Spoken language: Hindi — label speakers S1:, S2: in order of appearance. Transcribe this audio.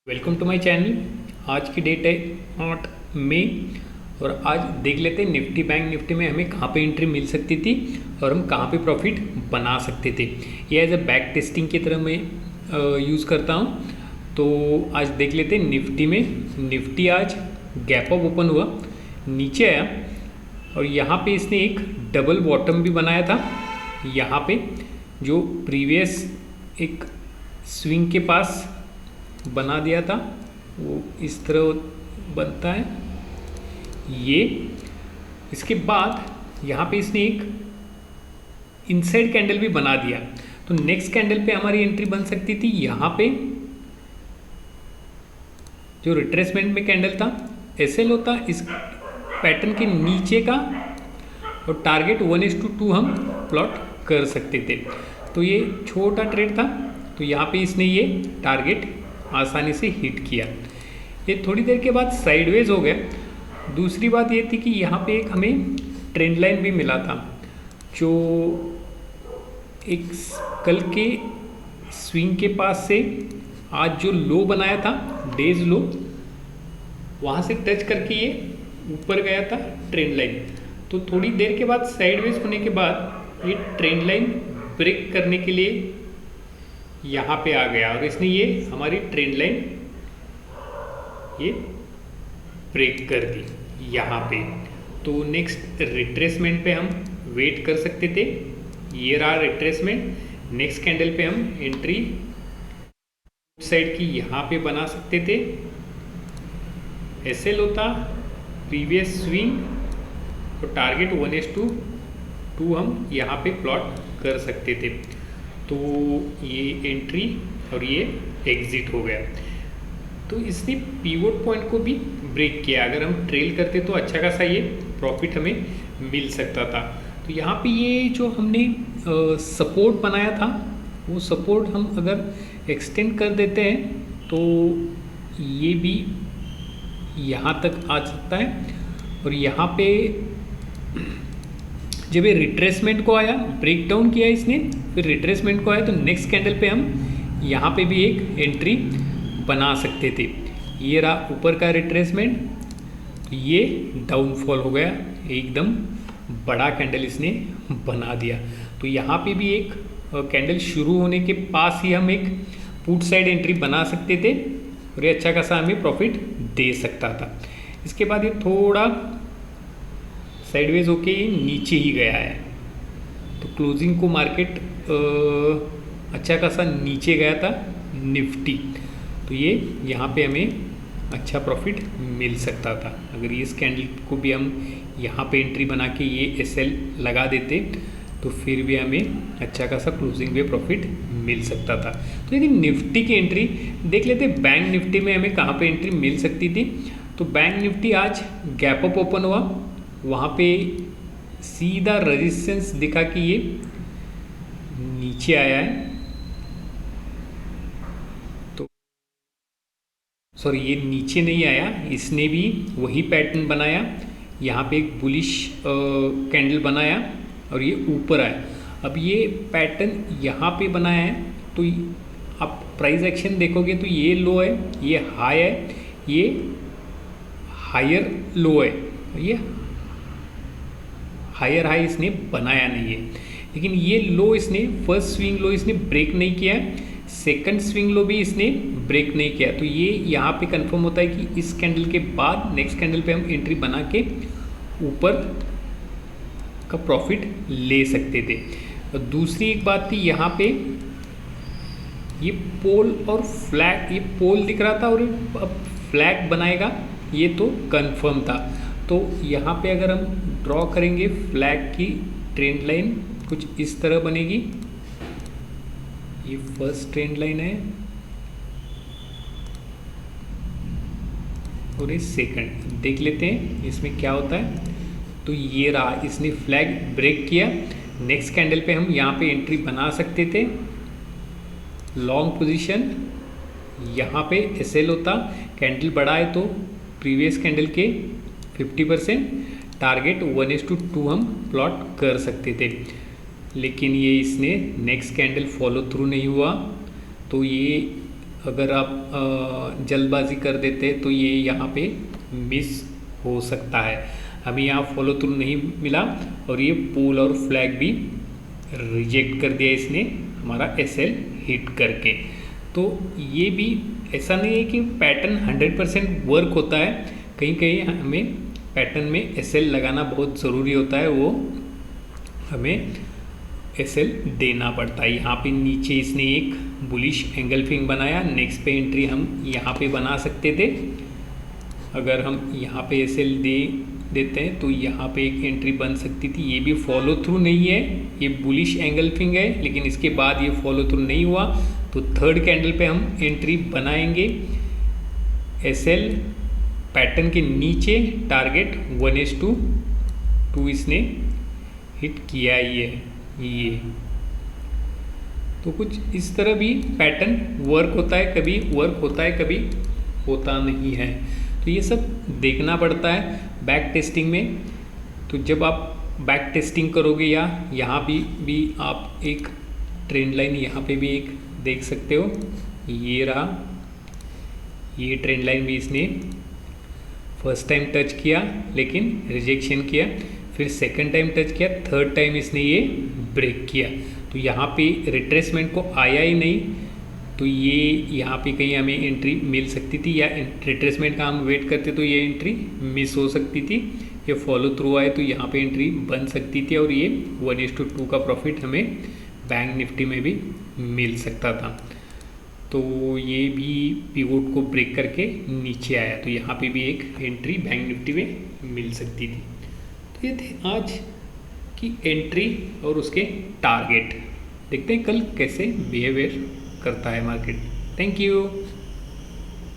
S1: Welcome to my channel. आज की डेट है 8 मई और आज देख लेते हैं निफ्टी बैंक निफ्टी में हमें कहाँ पे एंट्री मिल सकती थी और हम कहाँ पे प्रॉफिट बना सकते थे। ये एज अ बैक टेस्टिंग की तरह मैं यूज़ करता हूँ। तो आज देख लेते हैं निफ्टी में। निफ्टी आज गैप अप ओपन हुआ, नीचे आया और यहाँ पे इसने एक डबल बॉटम भी बनाया था। यहाँ पे जो प्रीवियस एक स्विंग के पास बना दिया था वो इस तरह बनता है ये। इसके बाद यहाँ पे इसने एक इनसाइड कैंडल भी बना दिया, तो नेक्स्ट कैंडल पे हमारी एंट्री बन सकती थी। यहाँ पे जो रिट्रेसमेंट में कैंडल था एसएल होता इस पैटर्न के नीचे का और टारगेट 1:2 हम प्लॉट कर सकते थे। तो ये छोटा ट्रेड था, तो यहाँ पे इसने ये टारगेट आसानी से हिट किया। ये थोड़ी देर के बाद साइडवेज हो गया। दूसरी बात ये थी कि यहाँ पे एक हमें ट्रेंड लाइन भी मिला था, जो एक कल के स्विंग के पास से आज जो लो बनाया था डेज लो, वहाँ से टच करके ये ऊपर गया था ट्रेंड लाइन। तो थोड़ी देर के बाद साइडवेज होने के बाद ये ट्रेंड लाइन ब्रेक करने के लिए यहाँ पे आ गया और इसने ये हमारी ट्रेंड लाइन ये ब्रेक कर दी यहाँ पे। तो नेक्स्ट रिट्रेसमेंट पे हम वेट कर सकते थे। ये रहा रिट्रेसमेंट। नेक्स्ट कैंडल पे हम एंट्री साइड की यहाँ पे बना सकते थे। एसएल होता प्रीवियस स्विंग और टारगेट 1:2 हम यहाँ पे प्लॉट कर सकते थे। तो ये एंट्री और ये एग्जिट हो गया। तो इसने पिवोट पॉइंट को भी ब्रेक किया। अगर हम ट्रेल करते तो अच्छा खासा ये प्रॉफिट हमें मिल सकता था। तो यहाँ पे ये जो हमने सपोर्ट बनाया था वो सपोर्ट हम अगर एक्सटेंड कर देते हैं तो ये भी यहाँ तक आ सकता है। और यहाँ पे जब ये रिट्रेसमेंट को आया, ब्रेक डाउन किया इसने, फिर रिट्रेसमेंट को आया, तो नेक्स्ट कैंडल पे हम यहाँ पे भी एक एंट्री बना सकते थे। ये रहा ऊपर का रिट्रेसमेंट, तो ये डाउनफॉल हो गया, एकदम बड़ा कैंडल इसने बना दिया। तो यहाँ पे भी एक कैंडल शुरू होने के पास ही हम एक पुट साइड एंट्री बना सकते थे और ये अच्छा खासा हमें प्रॉफिट दे सकता था। इसके बाद ये थोड़ा साइडवेज होके नीचे ही गया है, तो क्लोजिंग को मार्केट अच्छा खासा नीचे गया था निफ्टी। तो ये यहाँ पे हमें अच्छा प्रॉफिट मिल सकता था। अगर इस कैंडल को भी हम यहाँ पे एंट्री बना के ये एसएल लगा देते तो फिर भी हमें अच्छा खासा क्लोजिंग में प्रॉफिट मिल सकता था। तो यदि निफ्टी की एंट्री देख लेते, बैंक निफ्टी में हमें कहाँ पे एंट्री मिल सकती थी। तो बैंक निफ्टी आज गैप अप ओपन हुआ, वहाँ पे सीधा रेजिस्टेंस दिखा कि ये नीचे आया है। तो सॉरी, ये नीचे नहीं आया, इसने भी वही पैटर्न बनाया। यहाँ पे एक बुलिश कैंडल बनाया और ये ऊपर आया। अब ये पैटर्न यहाँ पे बनाया है, तो आप प्राइस एक्शन देखोगे तो ये लो है, ये हाई है, ये हायर लो है, ये हायर हाई इसने बनाया नहीं है। लेकिन ये लो इसने फर्स्ट स्विंग लो इसने ब्रेक नहीं किया, सेकंड स्विंग लो भी इसने ब्रेक नहीं किया। तो ये यहाँ पे कंफर्म होता है कि इस कैंडल के बाद नेक्स्ट कैंडल पे हम एंट्री बना के ऊपर का प्रॉफिट ले सकते थे। और दूसरी एक बात थी, यहाँ पे ये पोल और फ्लैग, ये पोल दिख रहा था और अब फ्लैग बनाएगा, ये तो कंफर्म था। तो यहाँ पे अगर हम ड्रॉ करेंगे फ्लैग की ट्रेंड लाइन कुछ इस तरह बनेगी। ये फर्स्ट ट्रेंड लाइन है और ये सेकंड। देख लेते हैं इसमें क्या होता है। तो ये रहा, इसने फ्लैग ब्रेक किया। नेक्स्ट कैंडल पे हम यहाँ पे एंट्री बना सकते थे। लॉन्ग पोजीशन यहाँ पे एसएल होता, कैंडल बड़ा है तो प्रीवियस कैंडल के 50% टारगेट 1:2 हम प्लॉट कर सकते थे। लेकिन ये इसने नेक्स्ट कैंडल फॉलो थ्रू नहीं हुआ, तो ये अगर आप जल्दबाजी कर देते तो ये यहाँ पे मिस हो सकता है। हमें यहाँ फॉलो थ्रू नहीं मिला और ये पुल और फ्लैग भी रिजेक्ट कर दिया इसने हमारा SL हिट करके। तो ये भी ऐसा नहीं है कि पैटर्न 100% वर्क होता है, कहीं कहीं हमें पैटर्न में SL लगाना बहुत ज़रूरी होता है, वो हमें SL देना पड़ता है। यहाँ पे नीचे इसने एक बुलिश एंगल्फिंग बनाया, नेक्स्ट पे एंट्री हम यहाँ पे बना सकते थे। अगर हम यहाँ पे SL देते हैं तो यहाँ पे एक एंट्री बन सकती थी। ये भी फॉलो थ्रू नहीं है, ये बुलिश एंगल्फिंग है, लेकिन इसके बाद ये फॉलो थ्रू नहीं हुआ। तो थर्ड कैंडल पे हम एंट्री बनाएंगे, SL पैटर्न के नीचे टारगेट 1:2 इसने हिट किया ये तो कुछ इस तरह भी पैटर्न वर्क होता है, कभी वर्क होता है कभी होता नहीं है। तो ये सब देखना पड़ता है बैक टेस्टिंग में। तो जब आप बैक टेस्टिंग करोगे या यहाँ भी आप एक ट्रेंड लाइन यहाँ पे भी एक देख सकते हो, ये रहा, ये ट्रेंड लाइन भी इसने फर्स्ट टाइम टच किया लेकिन रिजेक्शन किया, फिर सेकंड टाइम टच किया, थर्ड टाइम इसने ये ब्रेक किया। तो यहाँ पे रिट्रेसमेंट को आया ही नहीं, तो ये यहाँ पे कहीं हमें एंट्री मिल सकती थी, या रिट्रेसमेंट का हम वेट करते तो ये एंट्री मिस हो सकती थी। ये फॉलो थ्रू आए तो यहाँ पे एंट्री बन सकती थी और ये 1:2 का प्रॉफिट हमें बैंक निफ्टी में भी मिल सकता था। तो ये भी पिवोट को ब्रेक करके नीचे आया, तो यहाँ पे भी एक एंट्री बैंक निफ्टी में मिल सकती थी। तो ये थे आज की एंट्री और उसके टारगेट। देखते हैं कल कैसे बिहेवियर करता है मार्केट। Thank you.